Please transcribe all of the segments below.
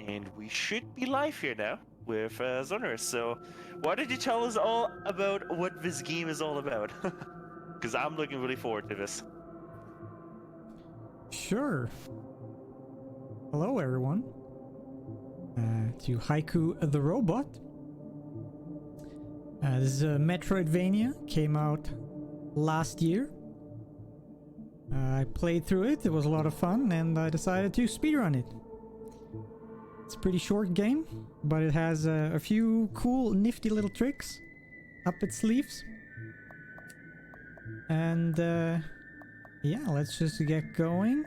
and we should be live here now with Xoneris. So, why don't you tell us all about what this game is all about? Because I'm looking really forward to this. Sure. Hello, everyone. To Haiku the Robot. This is a Metroidvania. Came out last year. I played through it. It was a lot of fun, and I decided to speedrun it. It's a pretty short game, but it has a few cool, nifty little tricks up its sleeves. And yeah, let's just get going.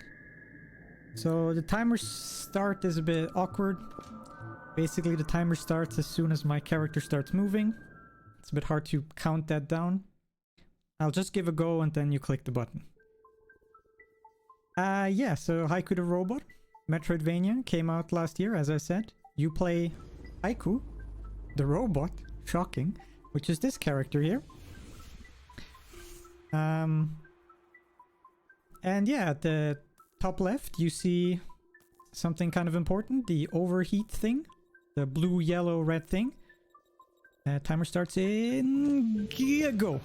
So the timer start is a bit awkward. Basically, the timer starts as soon as my character starts moving. It's a bit hard to count that down. I'll just give a go and then you click the button. Yeah, so Haiku the Robot, Metroidvania, came out last year, as I said. You play Haiku, the robot, shocking, which is this character here. And yeah, at the top left, you see something kind of important, the overheat thing, the blue, yellow, red thing. Timer starts in... go!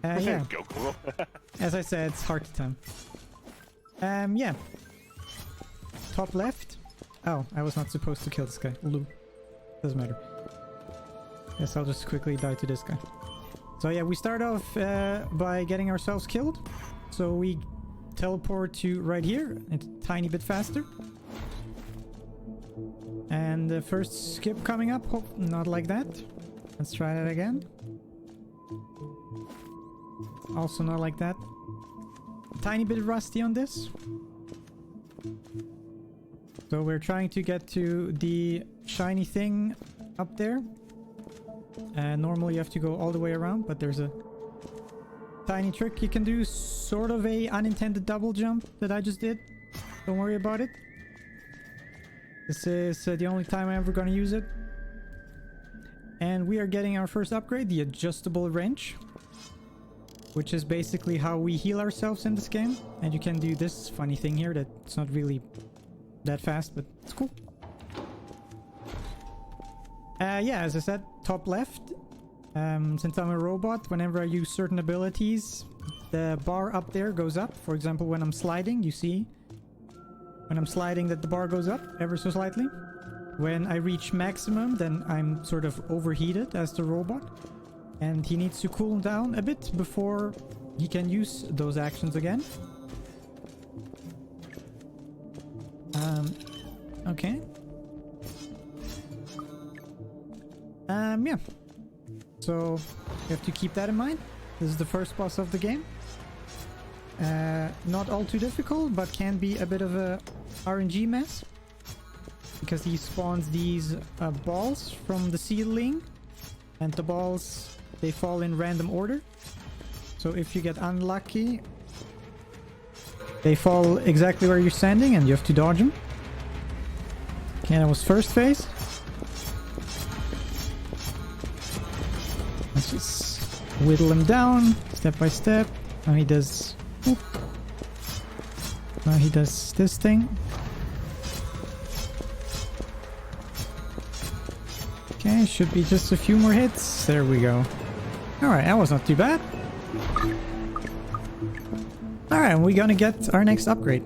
Yeah. Go. As I said, it's hard to time. Yeah. Top left. Oh, I was not supposed to kill this guy. Lou. Doesn't matter. Guess I'll just quickly die to this guy. So yeah, we start off by getting ourselves killed. So we teleport to right here. It's a tiny bit faster. And the first skip coming up. Oh, not like that. Let's try that again. Also not like that. Tiny bit rusty on this. So we're trying to get to the shiny thing up there. Normally you have to go all the way around, but there's a tiny trick you can do. Sort of a unintended double jump that I just did. Don't worry about it. This is the only time I'm ever going to use it. And we are getting our first upgrade, the adjustable wrench. Which is basically how we heal ourselves in this game. And you can do this funny thing here that's not really that fast, but it's cool. Yeah, as I said, top left. Since I'm a robot, whenever I use certain abilities, the bar up there goes up. For example, when I'm sliding, you see when I'm sliding that the bar goes up ever so slightly. When I reach maximum, then I'm sort of overheated as the robot. And he needs to cool down a bit before he can use those actions again. Okay. Yeah. So, you have to keep that in mind. This is the first boss of the game. Not all too difficult, but can be a bit of a RNG mess. Because he spawns these balls from the ceiling. And the balls... they fall in random order. So if you get unlucky, they fall exactly where you're standing and you have to dodge them. Okay, that was first phase. Let's just whittle him down step by step. Now he does... Oop. Now he does this thing. Okay, should be just a few more hits. There we go. Alright, that was not too bad. Alright, we're gonna get our next upgrade.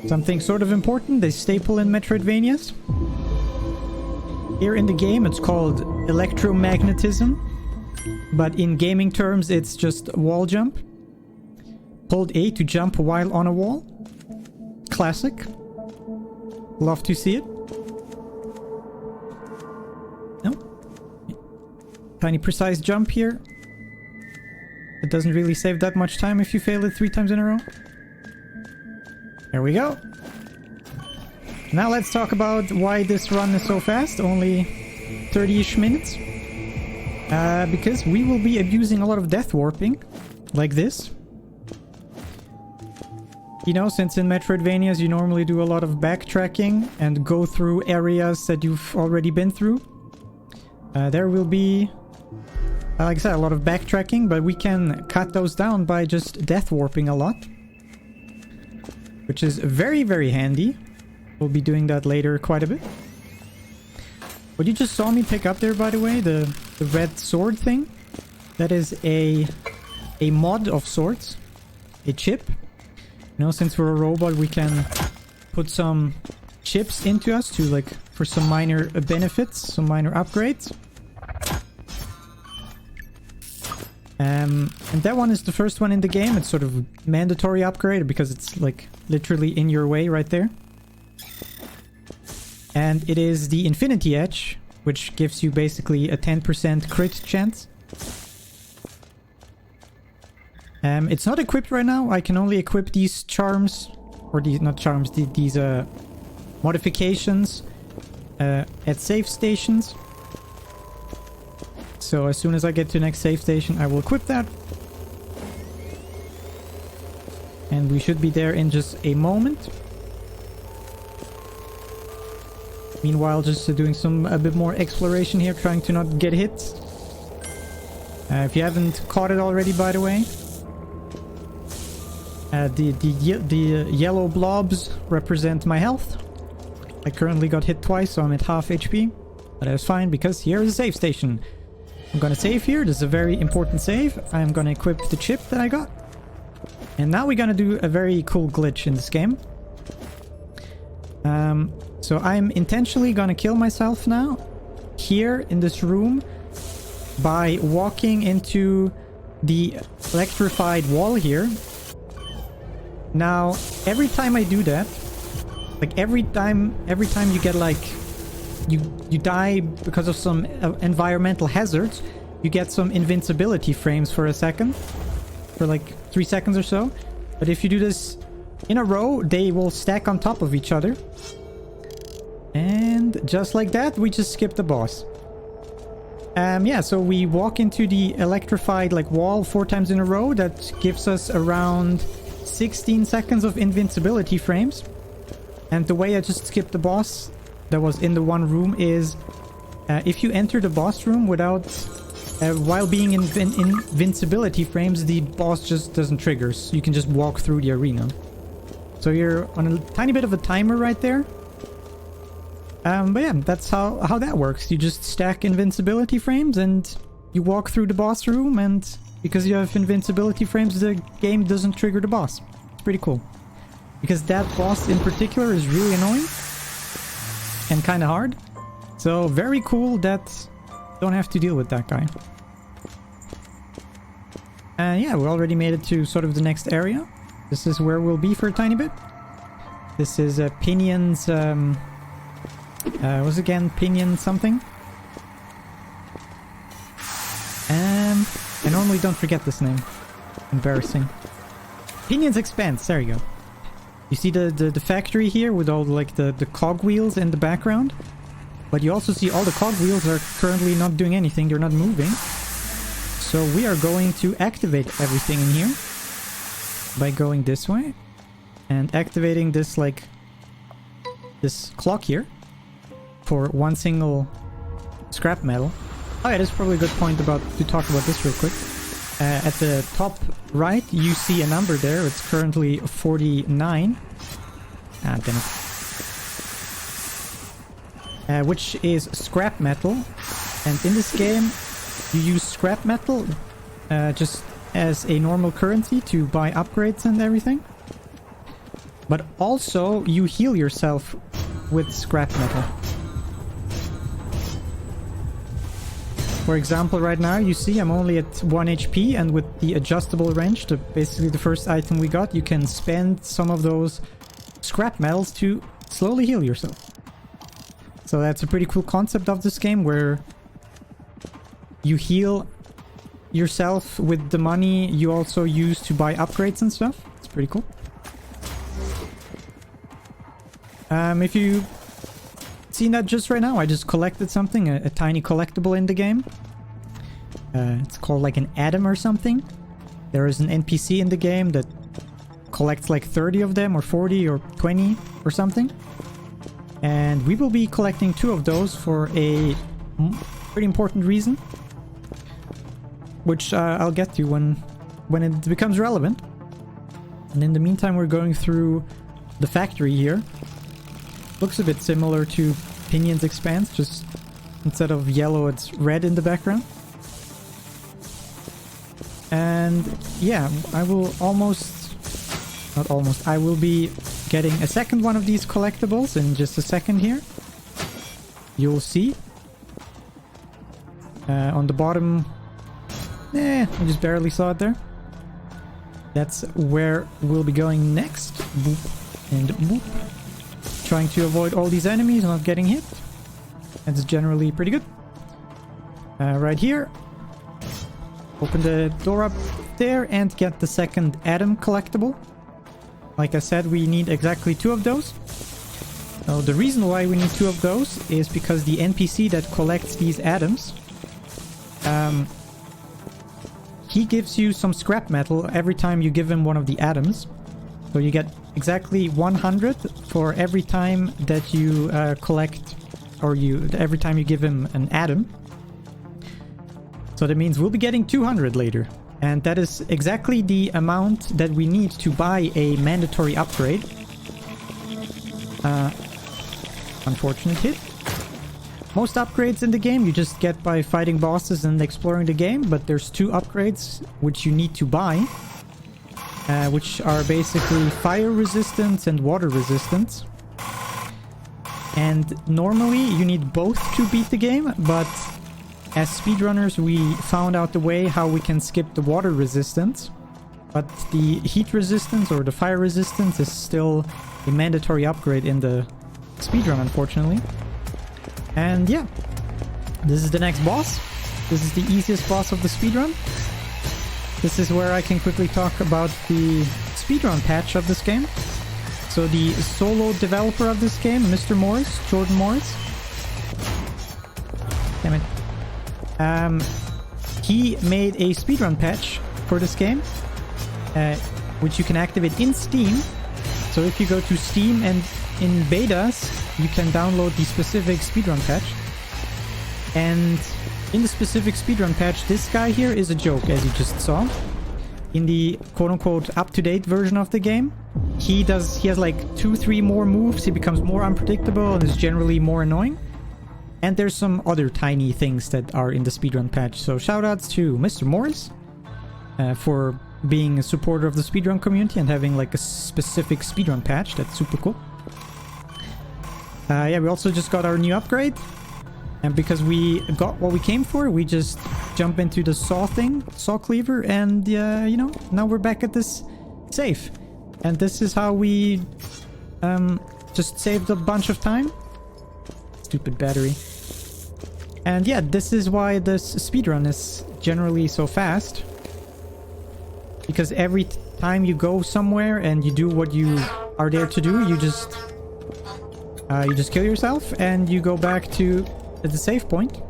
Something sort of important, they staple in Metroidvanias. Here in the game it's called electromagnetism. But in gaming terms it's just wall jump. Hold A to jump while on a wall. Classic. Love to see it. Tiny precise jump here. It doesn't really save that much time if you fail it 3 times in a row. There we go. Now let's talk about why this run is so fast. Only 30-ish minutes. Because we will be abusing a lot of death warping. Like this. You know, since in Metroidvanias you normally do a lot of backtracking and go through areas that you've already been through. There will be... like I said, a lot of backtracking, but we can cut those down by just death warping a lot. Which is very, very handy. We'll be doing that later quite a bit. What you just saw me pick up there, by the way, the red sword thing, that is a mod of sorts, a chip. You know, since we're a robot, we can put some chips into us to, like, for some minor benefits, some minor upgrades. And that one is the first one in the game. It's sort of a mandatory upgrade because it's, like, literally in your way right there. And it is the Infinity Edge, which gives you basically a 10% crit chance. It's not equipped right now. I can only equip these charms, or these, not charms, these modifications at save stations. So as soon as I get to the next save station, I will equip that. And we should be there in just a moment. Meanwhile, just doing a bit more exploration here, trying to not get hit. If you haven't caught it already, by the way, the yellow blobs represent my health. I currently got hit twice, so I'm at half HP. But that's fine, because here is a save station. I'm gonna save here. This is a very important save. I'm gonna equip the chip that I got. And now we're gonna do a very cool glitch in this game. So I'm intentionally gonna kill myself now, here in this room, by walking into the electrified wall here. Now, every time I do that, like every time you get like, you die because of some environmental hazards, you get some invincibility frames for a second, for like 3 seconds or so. But if you do this in a row, they will stack on top of each other. And just like that, we just skipped the boss. Yeah, so we walk into the electrified like wall 4 times in a row. That gives us around 16 seconds of invincibility frames. And the way I just skipped the boss that was in the one room is if you enter the boss room without while being in invincibility frames, the boss just doesn't trigger, so you can just walk through the arena. So you're on a tiny bit of a timer right there. But yeah, that's how that works. You just stack invincibility frames and you walk through the boss room, and because you have invincibility frames, the game doesn't trigger the boss. It's pretty cool. Because that boss in particular is really annoying and kind of hard. So very cool that don't have to deal with that guy. And yeah, we already made it to sort of the next area. This is where we'll be for a tiny bit. This is Pinion's... was again Pinion something? I normally don't forget this name. Embarrassing. Pinion's Expanse, there you go. You see the factory here with all like the cogwheels in the background? But you also see all the cogwheels are currently not doing anything, they're not moving. So we are going to activate everything in here by going this way and activating this like this clock here for one single scrap metal. Oh yeah, that's probably a good point to talk about this real quick. At the top right, you see a number there. It's currently 49. Ah, damn it. Which is scrap metal. And in this game, you use scrap metal just as a normal currency to buy upgrades and everything. But also, you heal yourself with scrap metal. For example, right now, you see I'm only at 1 HP, and with the adjustable wrench, basically the first item we got, you can spend some of those scrap metals to slowly heal yourself. So that's a pretty cool concept of this game, where you heal yourself with the money you also use to buy upgrades and stuff. It's pretty cool. If you seen that just right now, I just collected something, a tiny collectible in the game. It's called like an atom or something. There is an NPC in the game that collects like 30 of them, or 40 or 20 or something. And we will be collecting 2 of those for a pretty important reason, which I'll get to when it becomes relevant. And in the meantime, we're going through the factory here. Looks a bit similar to Pinion's Expanse, just instead of yellow, it's red in the background. And yeah, I will I will be getting a second one of these collectibles in just a second here. You'll see. On the bottom, I just barely saw it there. That's where we'll be going next. Boop and boop. Trying to avoid all these enemies, not getting hit. That's generally pretty good. Right here. Open the door up there and get the second Atom collectible. Like I said, we need exactly 2 of those. Now, the reason why we need 2 of those is because the NPC that collects these atoms, he gives you some scrap metal every time you give him one of the atoms. So you get exactly 100 for every time that you collect, or every time you give him an atom. So that means we'll be getting 200 later. And that is exactly the amount that we need to buy a mandatory upgrade. Unfortunate hit. Most upgrades in the game you just get by fighting bosses and exploring the game, but there's 2 upgrades which you need to buy, which are basically fire resistance and water resistance. And normally you need both to beat the game, but as speedrunners we found out the way how we can skip the water resistance, but the heat resistance or the fire resistance is still a mandatory upgrade in the speedrun, unfortunately. And yeah, this is the next boss. This is the easiest boss of the speedrun. This is where I can quickly talk about the speedrun patch of this game. So the solo developer of this game, Mr. Morris, Jordan Morris. Damn it. He made a speedrun patch for this game, which you can activate in Steam. So if you go to Steam and in betas, you can download the specific speedrun patch. And in the specific speedrun patch, this guy here is a joke, as you just saw. In the quote-unquote up-to-date version of the game, he has like 2-3 more moves. He becomes more unpredictable and is generally more annoying. And there's some other tiny things that are in the speedrun patch. So shoutouts to Mr. Morris for being a supporter of the speedrun community and having like a specific speedrun patch. That's super cool. Yeah, we also just got our new upgrade. And because we got what we came for, we just jump into the saw cleaver, and you know, now we're back at this safe. And this is how we just saved a bunch of time. Stupid battery. And yeah, this is why this speedrun is generally so fast. Because every time you go somewhere and you do what you are there to do, you just kill yourself and you go back to the save point.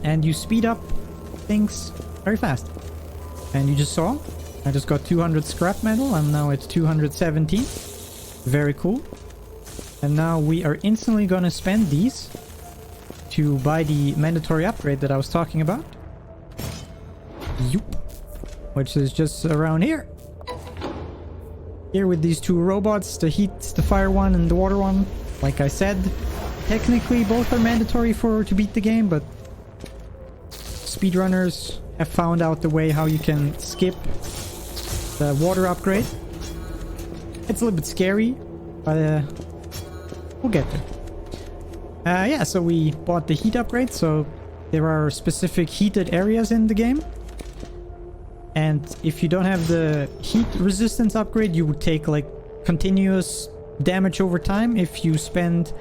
And you speed up things very fast. And you just saw, I just got 200 scrap metal. I'm now at 217. Very cool. And now we are instantly gonna spend these to buy the mandatory upgrade that I was talking about. Yup. Which is just around here. Here with these 2 robots, the fire one and the water one. Like I said, technically both are mandatory to beat the game, but speedrunners have found out the way how you can skip the water upgrade. It's a little bit scary, but we'll get there. Yeah, so we bought the heat upgrade, so there are specific heated areas in the game. And if you don't have the heat resistance upgrade, you would take like continuous damage over time if you spend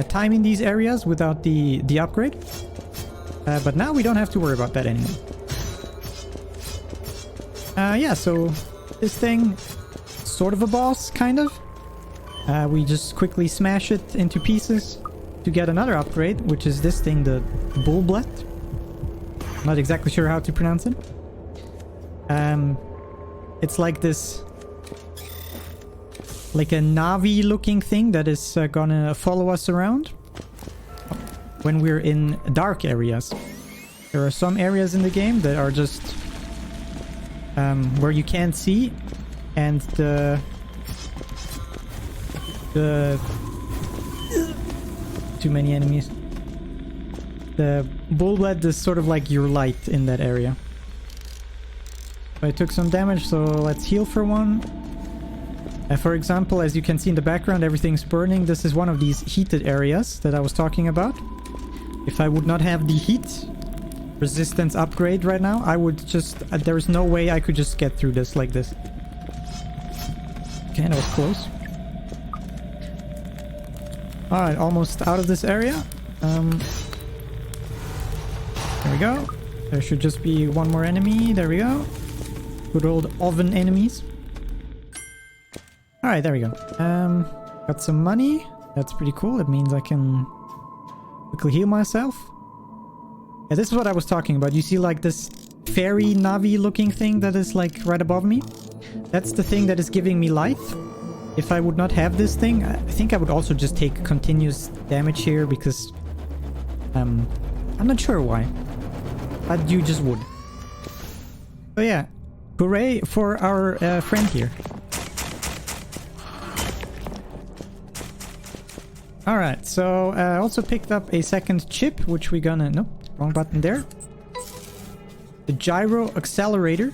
time in these areas without the upgrade. But now we don't have to worry about that anymore. Yeah, so this thing, sort of a boss, kind of. We just quickly smash it into pieces to get another upgrade, which is this thing, the Bullblet. Not exactly sure how to pronounce it. It's like this, like a Navi looking thing that is gonna follow us around when we're in dark areas. There are some areas in the game that are just where you can't see, and the Too many enemies. The bullblade is sort of like your light in that area. I took some damage, so let's heal for one. For example, as you can see in the background, everything's burning. This is one of these heated areas that I was talking about. If I would not have the heat resistance upgrade right now, I would just... there's no way I could just get through this like this. Okay, that was close. Alright, almost out of this area. There we go. There should just be one more enemy. There we go. Good old oven enemies. Alright, there we go. Got some money. That's pretty cool. It means I can quickly heal myself. Yeah, this is what I was talking about. You see like this fairy Navi looking thing that is like right above me? That's the thing that is giving me light. If I would not have this thing, I think I would also just take continuous damage here because... I'm not sure why. But you just would. So yeah. Hooray for our friend here. Alright, so I also picked up a second chip, which we're gonna... Nope, wrong button there. The gyro accelerator.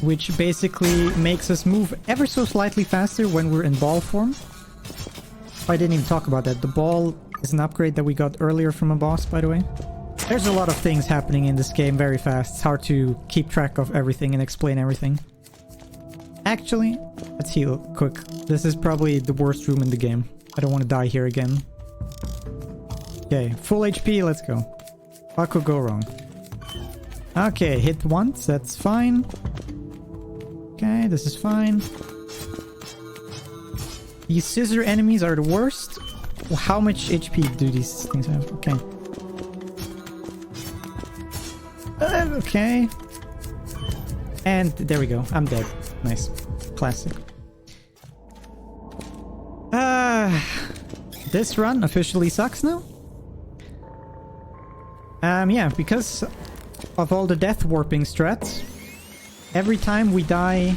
Which basically makes us move ever so slightly faster when we're in ball form. I didn't even talk about that. The ball is an upgrade that we got earlier from a boss, by the way. There's a lot of things happening in this game very fast. It's hard to keep track of everything and explain everything. Actually, let's heal quick. This is probably the worst room in the game. I don't want to die here again. Okay, full HP, let's go. What could go wrong? Okay, hit once, that's fine. Okay, this is fine. These scissor enemies are the worst. How much HP do these things have? Okay. Okay. And there we go. I'm dead. Nice. Classic. This run officially sucks now. Yeah, because of all the death warping strats, every time we die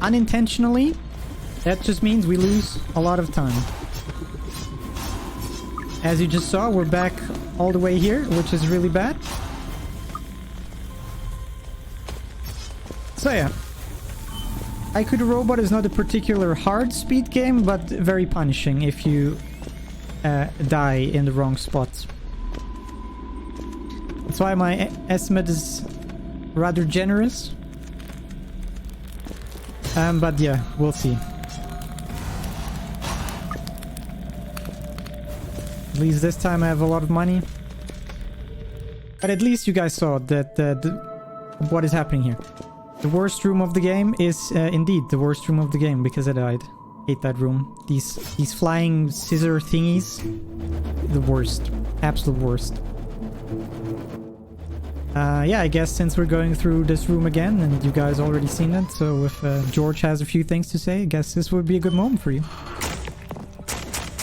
unintentionally, that just means we lose a lot of time. As you just saw, we're back all the way here, which is really bad. So yeah, Haiku the Robot is not a particular hard speed game, but very punishing if you die in the wrong spots. That's why my estimate is rather generous. But yeah, we'll see. At least this time I have a lot of money. But at least you guys saw that what is happening here. The worst room of the game is indeed the worst room of the game because I died. Hate that room. These flying scissor thingies. The worst. Absolute worst. Yeah, I guess since we're going through this room again and you guys already seen it, so if George has a few things to say, I guess this would be a good moment for you.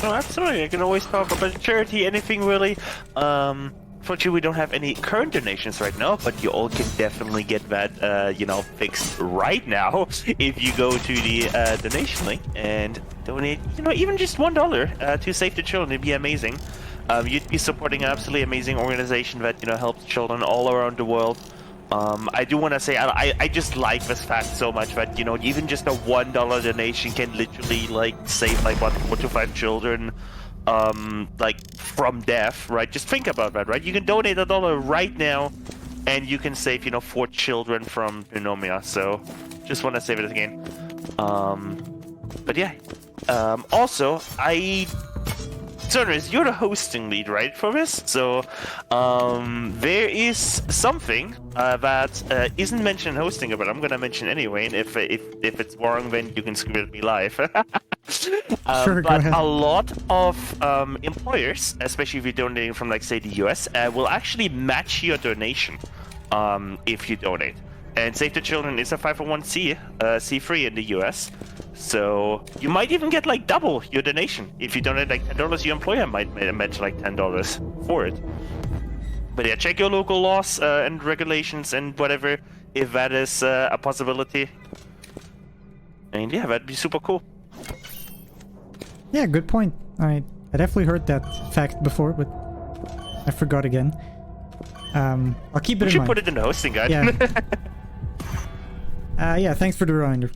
Oh, absolutely. I can always talk about charity, anything really. Fortunately, we don't have any current donations right now, but you all can definitely get that, you know, fixed right now if you go to the donation link and donate, you know, even just $1 to Save the Children. It'd be amazing. You'd be supporting an absolutely amazing organization that, you know, helps children all around the world. I do want to say I just like this fact so much that, you know, even just a $1 donation can literally like save like what 4 to 5 children like from death, right? Just think about that, right? You can donate $1 right now and you can save, you know, 4 children from pneumonia. So just want to say that again. But yeah, also Xoneris, you're the hosting lead, right, for this? So, there is something that isn't mentioned in hosting, but I'm gonna mention anyway. And if it's wrong, then you can scream at me live. Sure, go but ahead. a lot of employers, especially if you're donating from, like, say, the US, will actually match your donation if you donate. And Save the Children is a 501c3 in the US. So you might even get like double your donation. If you donate like $10, your employer might match like $10 for it. But yeah, check your local laws and regulations and whatever, if that is a possibility. And yeah, that'd be super cool. Yeah, good point. I definitely heard that fact before, but I forgot again. I'll keep it We in should mind. put it in the hosting guide. Yeah. Yeah, thanks for the reminder.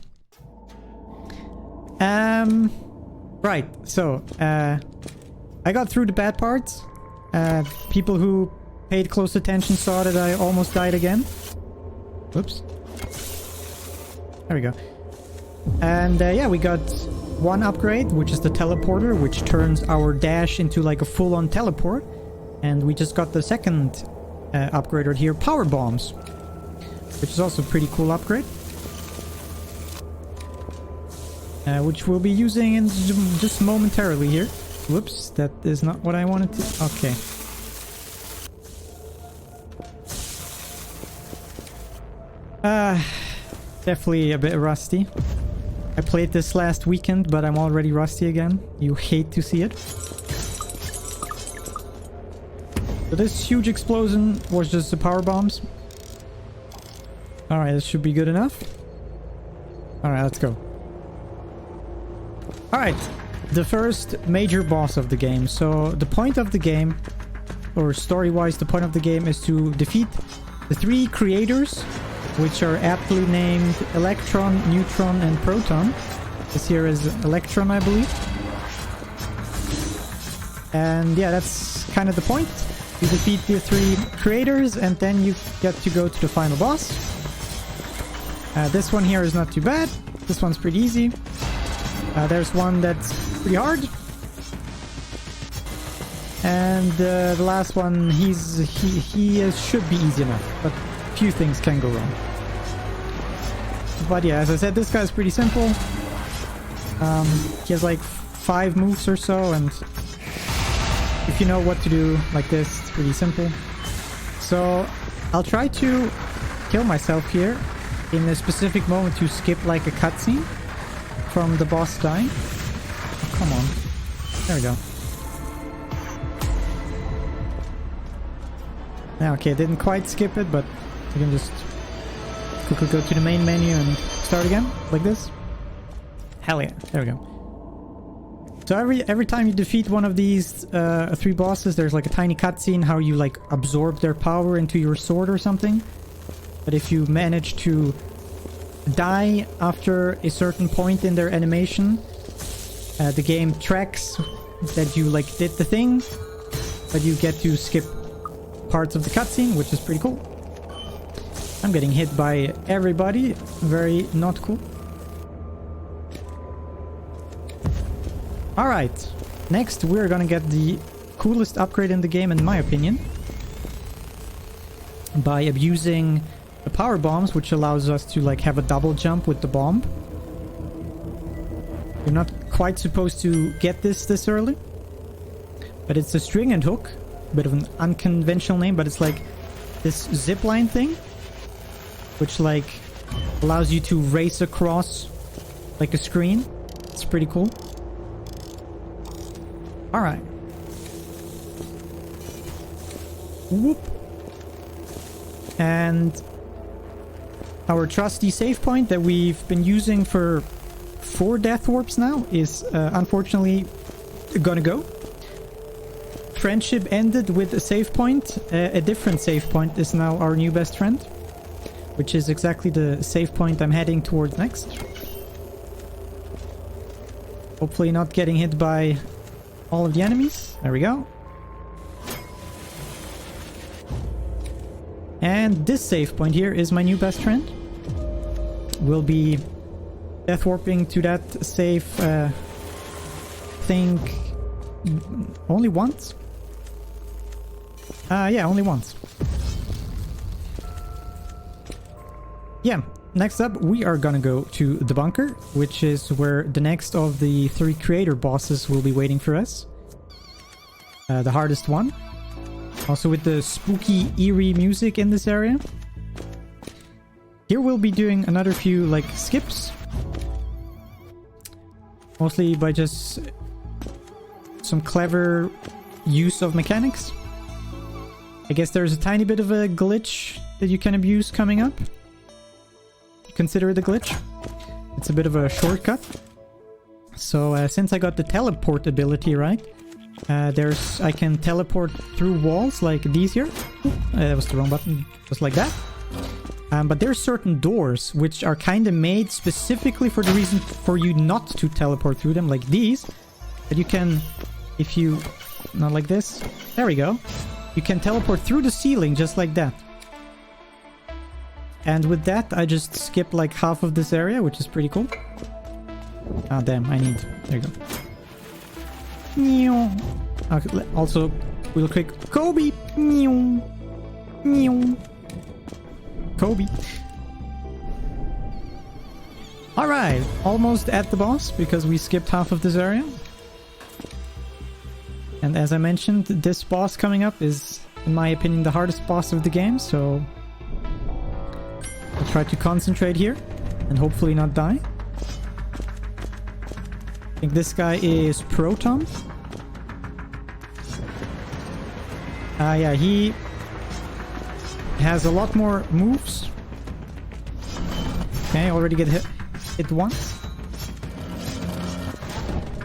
Right, so, I got through the bad parts. People who paid close attention saw that I almost died again. Whoops. There we go. And, yeah, we got one upgrade, which is the teleporter, which turns our dash into, like, a full-on teleport. And we just got the second upgrade right here, power bombs, which is also a pretty cool upgrade. Which we'll be using in just momentarily here. Whoops, that is not what I wanted to... Okay. Definitely a bit rusty. I played this last weekend, but I'm already rusty again. You hate to see it. So this huge explosion was just the power bombs. Alright, this should be good enough. Alright, let's go. Alright, the first major boss of the game. So the point of the game, or story-wise, the point of the game is to defeat the 3 creators, which are aptly named Electron, Neutron, and Proton. This here is Electron, I believe. And yeah, that's kind of the point. You defeat the 3 creators, and then you get to go to the final boss. This one here is not too bad. This one's pretty easy. There's one that's pretty hard. And the last one, he should be easy enough, but few things can go wrong. But yeah, as I said, this guy's pretty simple. He has like 5 moves or so, and if you know what to do like this, it's pretty simple. So I'll try to kill myself here in a specific moment to skip like a cutscene from the boss dying. Oh, come on. There we go. Now, okay, didn't quite skip it, but you can just quickly go to the main menu and start again, like this. Hell yeah, there we go. So every time you defeat one of these 3 bosses, there's like a tiny cutscene how you like absorb their power into your sword or something. But if you manage to die after a certain point in their animation, the game tracks that you like did the thing, but you get to skip parts of the cutscene, which is pretty cool. I'm getting hit by everybody. Very not cool. Alright, next we're gonna get the coolest upgrade in the game, in my opinion, by abusing the power bombs, which allows us to like have a double jump with the bomb. You're not quite supposed to get this early, but it's a string and hook. Bit of an unconventional name, but it's like this zipline thing, which like allows you to race across like a screen. It's pretty cool. All right. Whoop. And our trusty save point that we've been using for 4 death warps now is unfortunately gonna go. Friendship ended with a save point. A different save point is now our new best friend, which is exactly the save point I'm heading towards next. Hopefully not getting hit by all of the enemies. There we go. And this save point here is my new best friend. We'll be death warping to that save thing only once. Yeah, only once. Yeah, next up we are gonna go to the bunker, which is where the next of the 3 creator bosses will be waiting for us. The hardest one. Also with the spooky, eerie music in this area. Here we'll be doing another few like skips. Mostly by just some clever use of mechanics. I guess there's a tiny bit of a glitch that you can abuse coming up. Consider it a glitch. it's a bit of a shortcut. So since I got the teleport ability, right? I can teleport through walls like these here. That was the wrong button. Just like that. But there's certain doors which are kind of made specifically for the reason for you not to teleport through them, like these. But you can, if you, not like this. There we go. You can teleport through the ceiling just like that. And with that, I just skip like half of this area, which is pretty cool. Ah, damn, I need, there you go. Okay, also, real quick, Kobe. Kobe. Alright, almost at the boss because we skipped half of this area. And as I mentioned, this boss coming up is, in my opinion, the hardest boss of the game, so I'll try to concentrate here and hopefully not die. I think this guy is Proton. Yeah, he has a lot more moves. Okay, already get hit once.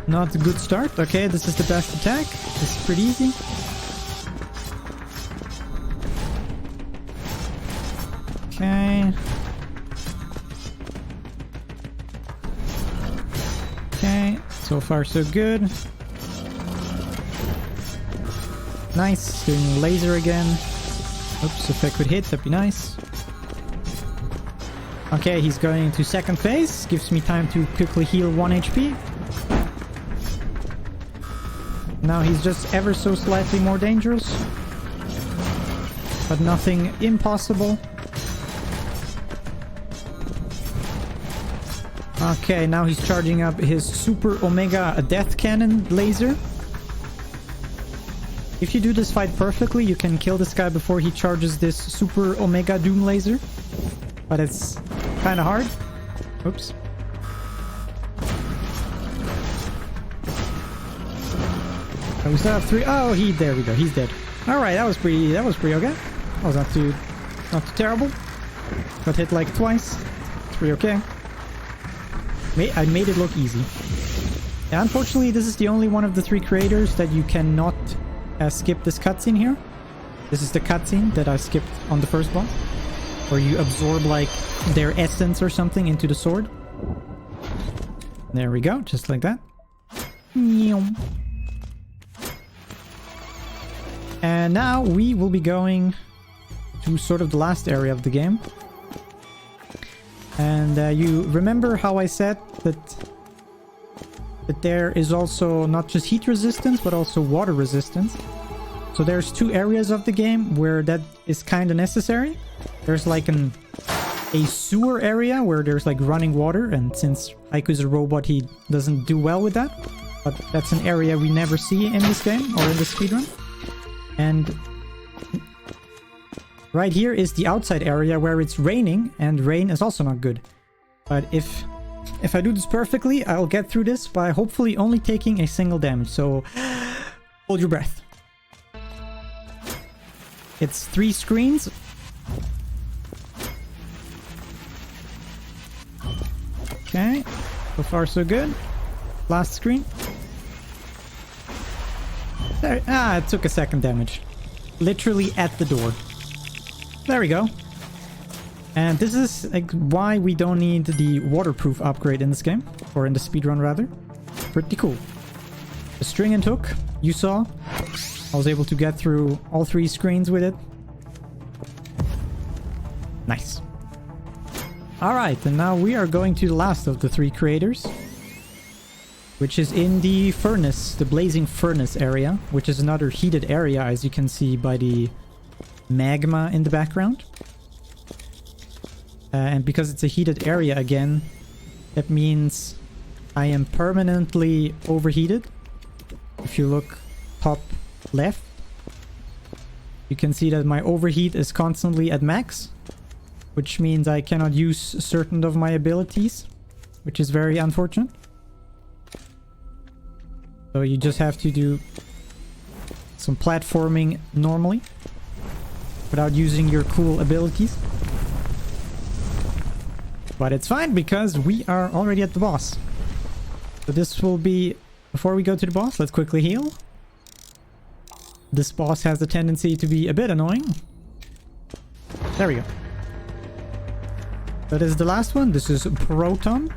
Not a good start. Okay, this is the best attack. This is pretty easy. Okay. Okay, so far so good. Nice, doing laser again. Oops, if I could hit, that'd be nice. Okay, he's going into second phase. Gives me time to quickly heal 1 HP. Now he's just ever so slightly more dangerous. But nothing impossible. Okay, now he's charging up his Super Omega Death Cannon laser. If you do this fight perfectly, you can kill this guy before he charges this Super Omega Doom laser. But it's kind of hard. Oops. Oh, we still have 3. Oh, there we go. He's dead. All right, that was pretty okay. That was not too terrible. Got hit like twice. It's pretty okay. I made it look easy. Yeah, unfortunately, this is the only one of the 3 creators that you cannot skip this cutscene here. This is the cutscene that I skipped on the first boss, where you absorb like their essence or something into the sword. There we go, just like that. And now we will be going to sort of the last area of the game. And you remember how I said that there is also not just heat resistance, but also water resistance. So there's 2 areas of the game where that is kind of necessary. There's like a sewer area where there's like running water, and since Haiku is a robot, he doesn't do well with that. But that's an area we never see in this game or in the speedrun. And right here is the outside area where it's raining, and rain is also not good. But if I do this perfectly, I'll get through this by hopefully only taking a single damage. So hold your breath. It's 3 screens. Okay, so far so good. Last screen. There, it took a second damage. Literally at the door. There we go. And this is like why we don't need the waterproof upgrade in this game. Or in the speedrun rather. Pretty cool. The string and hook, you saw. I was able to get through all 3 screens with it. Nice. Alright, and now we are going to the last of the 3 creators. Which is in the furnace, the blazing furnace area. Which is another heated area, as you can see by the magma in the background. And because it's a heated area again, that means I am permanently overheated. If you look top left, you can see that my overheat is constantly at max, which means I cannot use certain of my abilities, which is very unfortunate. So you just have to do some platforming normally without using your cool abilities. But it's fine because we are already at the boss. So this will be... Before we go to the boss, let's quickly heal. This boss has the tendency to be a bit annoying. There we go. That is the last one. This is Proton.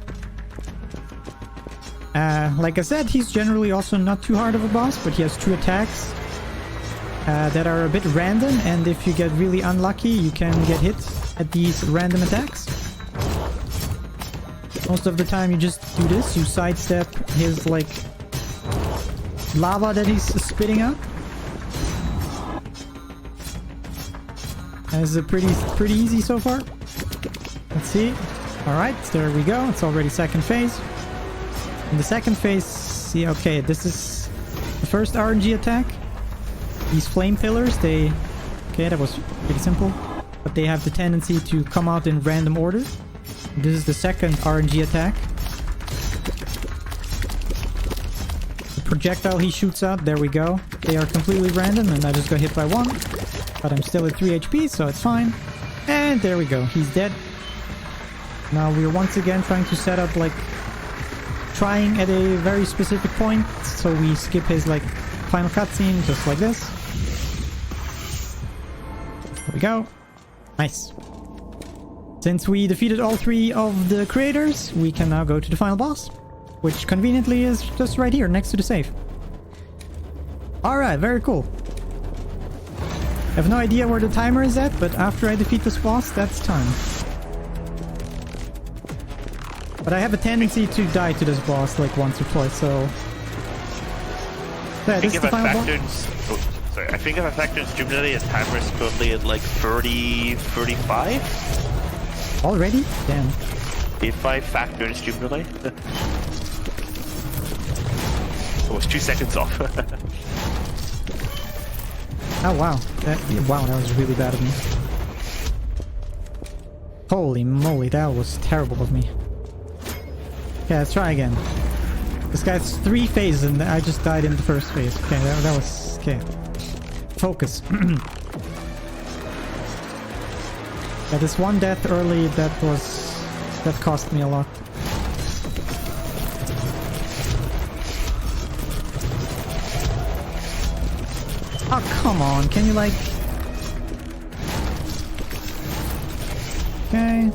Like I said, he's generally also not too hard of a boss, but he has 2 attacks that are a bit random, and if you get really unlucky, you can get hit at these random attacks. Most of the time you just do this, you sidestep his, like, lava that he's spitting out. That's pretty easy so far. Let's see. Alright, there we go. It's already second phase. In the second phase, see, okay, this is the first RNG attack. These flame pillars, they... Okay, that was pretty simple. But they have the tendency to come out in random order. This is the second RNG attack. The projectile he shoots out, there we go. They are completely random, and I just got hit by 1. But I'm still at 3 HP, so it's fine. And there we go, he's dead. Now we're once again trying to set up, like... Trying at a very specific point, so we skip his, like, final cutscene, just like this. There we go. Nice. Since we defeated all 3 of the creators, we can now go to the final boss, which conveniently is just right here, next to the save. Alright, very cool. I have no idea where the timer is at, but after I defeat this boss, that's time. But I have a tendency to die to this boss like once or twice, so... Yeah, this is the final boss. I think if I factor in stream delay, his timer is currently at like 35? Already? Damn. If I factor in stream delay. It was 2 seconds off. Oh wow. Wow, that was really bad of me. Holy moly, that was terrible of me. Okay, let's try again. This guy's 3 phases and I just died in the first phase. Okay, that was... Okay. Focus. Yeah, this one death early, that cost me a lot. Oh, come on. Can you, like... Okay.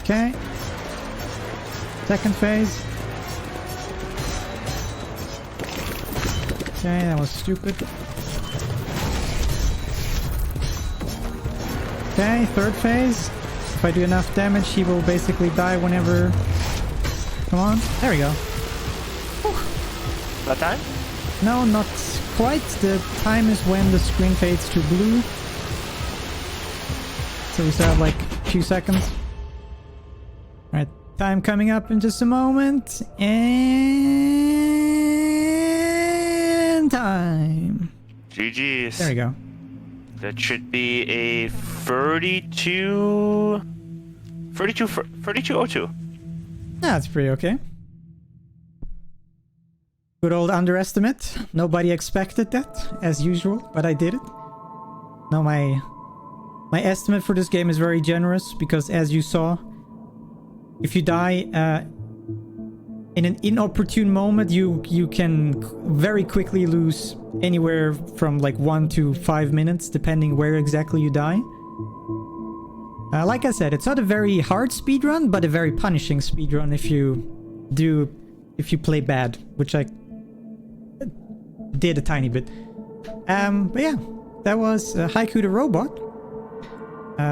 Okay. Second phase. Okay, that was stupid. Okay, third phase. If I do enough damage, he will basically die whenever... Come on. There we go. That time? No, not quite. The time is when the screen fades to blue. So we still have like a few seconds. Alright, time coming up in just a moment. And time. GG's. There we go. That should be a 3202. That's pretty okay. Good old underestimate. Nobody expected that, as usual, but I did it. Now my estimate for this game is very generous, because as you saw, if you die in an inopportune moment, you can very quickly lose anywhere from like 1 to 5 minutes, depending where exactly you die. Like I said, it's not a very hard speedrun, but a very punishing speedrun if you play bad, which I did a tiny bit. But yeah, that was Haiku the Robot.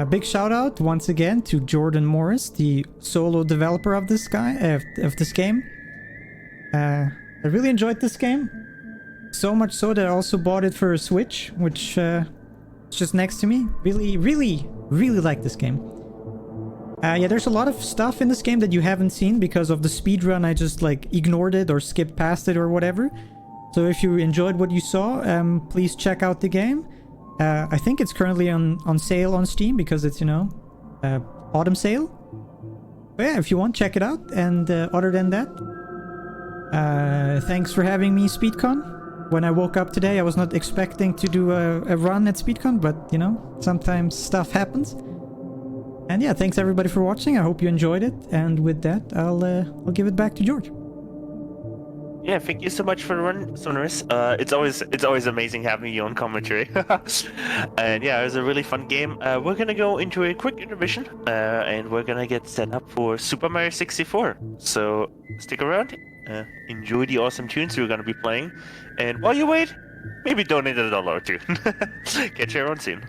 Big shout out once again to Jordan Morris, the solo developer of this game. I really enjoyed this game. So much so that I also bought it for a Switch, which is just next to me. Really like this game. Yeah, there's a lot of stuff in this game that you haven't seen because of the speedrun. I just like ignored it or skipped past it or whatever. So if you enjoyed what you saw, please check out the game. I think it's currently on sale on Steam because it's, you know, autumn sale. But yeah, if you want, check it out. And other than that, thanks for having me, SpeedCon. when I woke up today, I was not expecting to do a run at SpeedCon, but you know, sometimes stuff happens. And yeah, thanks everybody for watching. I hope you enjoyed it. And with that, I'll give it back to George. Yeah, thank you so much for the run, Xoneris. It's always amazing having you on commentary. And yeah, it was a really fun game. We're gonna go into a quick intermission, and we're gonna get set up for Super Mario 64. So stick around, enjoy the awesome tunes we're gonna be playing, and while you wait, maybe donate $1 or $2. Catch you around soon.